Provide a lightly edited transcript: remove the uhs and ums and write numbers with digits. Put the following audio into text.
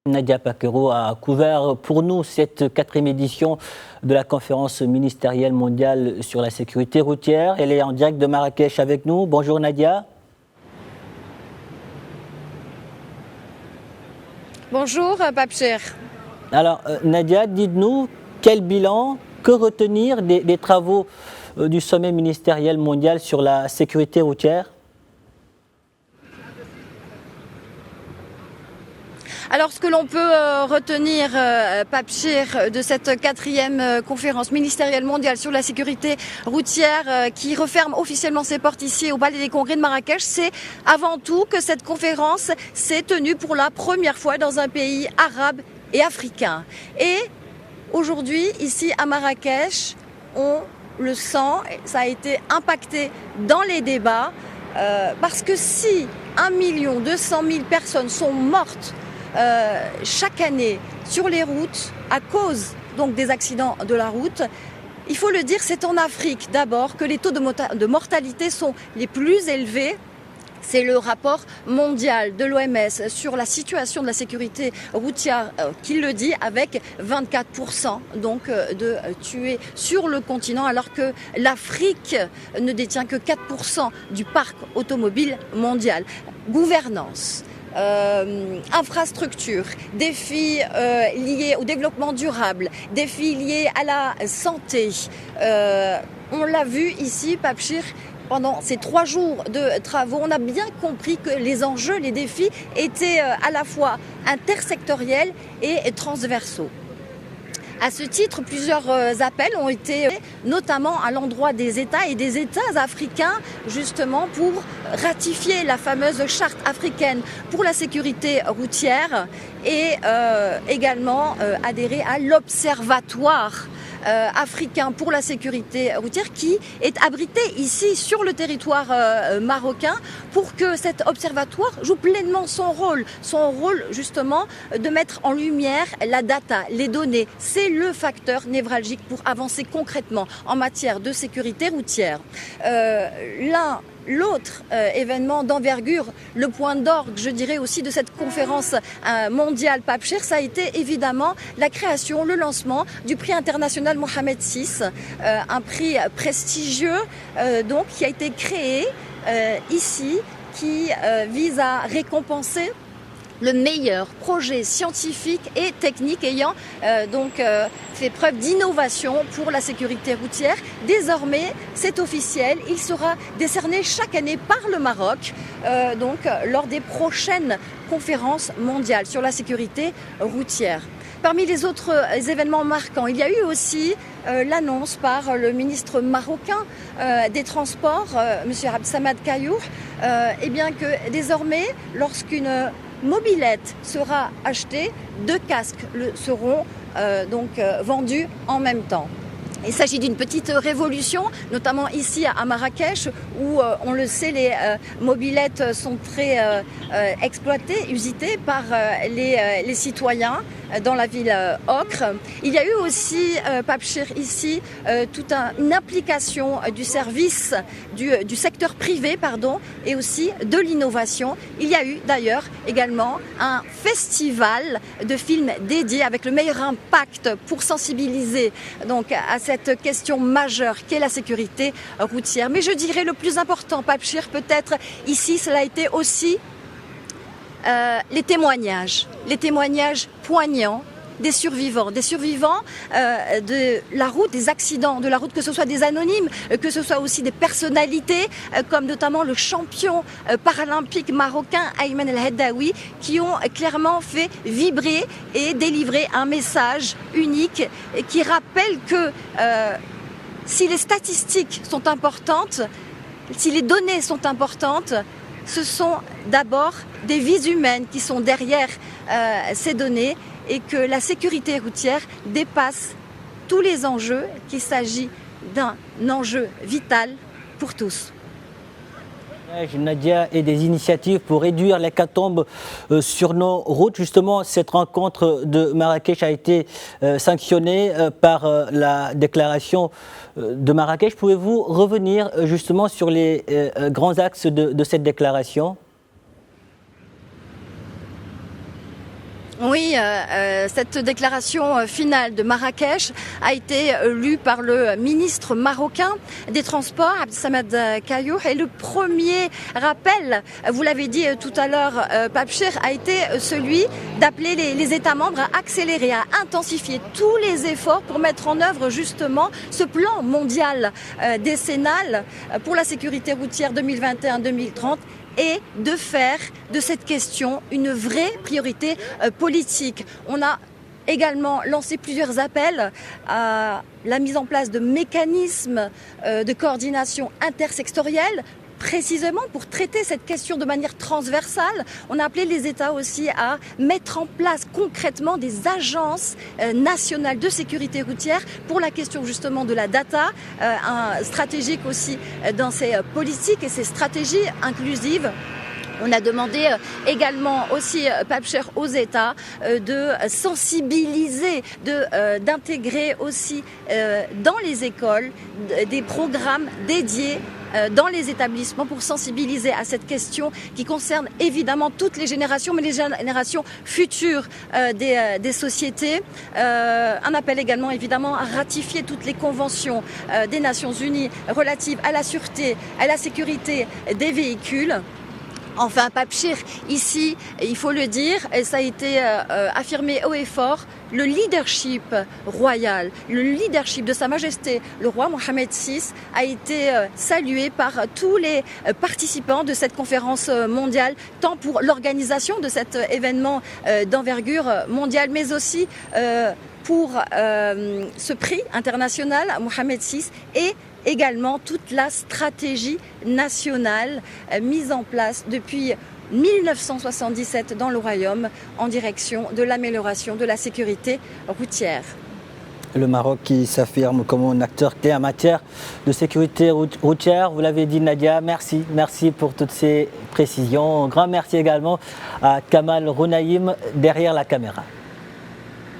Nadia Paquero a couvert pour nous cette 4e édition de la conférence ministérielle mondiale sur la sécurité routière. Elle est en direct de Marrakech avec nous. Bonjour Nadia. Bonjour Pape Cheikh. Alors Nadia, dites-nous quel bilan, que retenir des travaux du sommet ministériel mondial sur la sécurité routière? Alors, ce que l'on peut retenir, Pape Cheikh, de cette 4e conférence ministérielle mondiale sur la sécurité routière qui referme officiellement ses portes ici au Palais des Congrès de Marrakech, c'est avant tout que cette conférence s'est tenue pour la première fois dans un pays arabe et africain. Et aujourd'hui, ici à Marrakech, on le sent, ça a été impacté dans les débats, parce que si 1 200 000 personnes sont mortes chaque année sur les routes à cause donc des accidents de la route, il faut le dire, c'est en Afrique d'abord que les taux de mortalité sont les plus élevés. C'est le rapport mondial de l'OMS sur la situation de la sécurité routière qui le dit, avec 24% donc de tués sur le continent, alors que l'Afrique ne détient que 4% du parc automobile mondial. Gouvernance, infrastructures, défis liés au développement durable, défis liés à la santé. On l'a vu ici, Pape Cheikh, pendant ces 3 jours de travaux, on a bien compris que les enjeux, les défis étaient à la fois intersectoriels et transversaux. À ce titre, plusieurs appels ont été notamment à l'endroit des États et des États africains, justement pour ratifier la fameuse charte africaine pour la sécurité routière et également adhérer à l'observatoire africain pour la sécurité routière qui est abrité ici sur le territoire marocain pour que cet observatoire joue pleinement son rôle justement de mettre en lumière la data, les données. C'est le facteur névralgique pour avancer concrètement en matière de sécurité routière. L'autre événement d'envergure, le point d'orgue, je dirais aussi, de cette conférence mondiale Pape Cheikh, ça a été évidemment la création, le lancement du prix international Mohamed VI, un prix prestigieux donc qui a été créé ici, qui vise à récompenser le meilleur projet scientifique et technique ayant fait preuve d'innovation pour la sécurité routière. Désormais, c'est officiel, il sera décerné chaque année par le Maroc lors des prochaines conférences mondiales sur la sécurité routière. Parmi les autres événements marquants, il y a eu aussi l'annonce par le ministre marocain des Transports, M. Abdessamad Kayour, que désormais, lorsqu'une mobilette sera achetée, 2 casques seront vendus en même temps. Il s'agit d'une petite révolution, notamment ici à Marrakech, où on le sait, les mobilettes sont très exploitées, usitées par les citoyens dans la ville Ocre. Il y a eu aussi, Pape Cheikh, ici, toute une implication du service du secteur privé, et aussi de l'innovation. Il y a eu d'ailleurs également un festival de films dédié avec le meilleur impact pour sensibiliser donc à cette question majeure qu'est la sécurité routière. Mais je dirais le plus important, Pape Cheikh, peut-être ici, cela a été aussi les témoignages poignants des survivants de la route, des accidents de la route, que ce soit des anonymes, que ce soit aussi des personnalités comme notamment le champion paralympique marocain Ayman El Heddaoui, qui ont clairement fait vibrer et délivrer un message unique qui rappelle que si les statistiques sont importantes, si les données sont importantes, ce sont d'abord des vies humaines qui sont derrière ces données, et que la sécurité routière dépasse tous les enjeux, qu'il s'agit d'un enjeu vital pour tous. Nadia, et des initiatives pour réduire l'hécatombe sur nos routes. Justement, cette rencontre de Marrakech a été sanctionnée par la déclaration de Marrakech. Pouvez-vous revenir justement sur les grands axes de cette déclaration ? Oui, cette déclaration finale de Marrakech a été lue par le ministre marocain des Transports, Abdessamad Kayour, et le premier rappel, vous l'avez dit tout à l'heure, Pape Cheikh, a été celui d'appeler les États membres à accélérer, à intensifier tous les efforts pour mettre en œuvre justement ce plan mondial décennal pour la sécurité routière 2021-2030. Et de faire de cette question une vraie priorité politique. On a également lancé plusieurs appels à la mise en place de mécanismes de coordination intersectorielle, précisément pour traiter cette question de manière transversale. On a appelé les États aussi à mettre en place concrètement des agences nationales de sécurité routière pour la question justement de la data, stratégique aussi dans ces politiques et ces stratégies inclusives. On a demandé également aussi, Pape Cheikh, aux États de sensibiliser, d'intégrer aussi dans les écoles des programmes dédiés dans les établissements pour sensibiliser à cette question qui concerne évidemment toutes les générations, mais les générations futures des sociétés. Un appel également évidemment à ratifier toutes les conventions des Nations Unies relatives à la sûreté, à la sécurité des véhicules. Enfin, Pape Cheikh, ici, il faut le dire, et ça a été affirmé haut et fort, le leadership royal, le leadership de Sa Majesté, le roi Mohammed VI, a été salué par tous les participants de cette conférence mondiale, tant pour l'organisation de cet événement d'envergure mondiale, mais aussi pour ce prix international à Mohammed VI et également toute la stratégie nationale mise en place depuis 1977 dans le Royaume en direction de l'amélioration de la sécurité routière. Le Maroc qui s'affirme comme un acteur clé en matière de sécurité routière. Vous l'avez dit, Nadia, merci pour toutes ces précisions. Un grand merci également à Kamal Rounaïm derrière la caméra.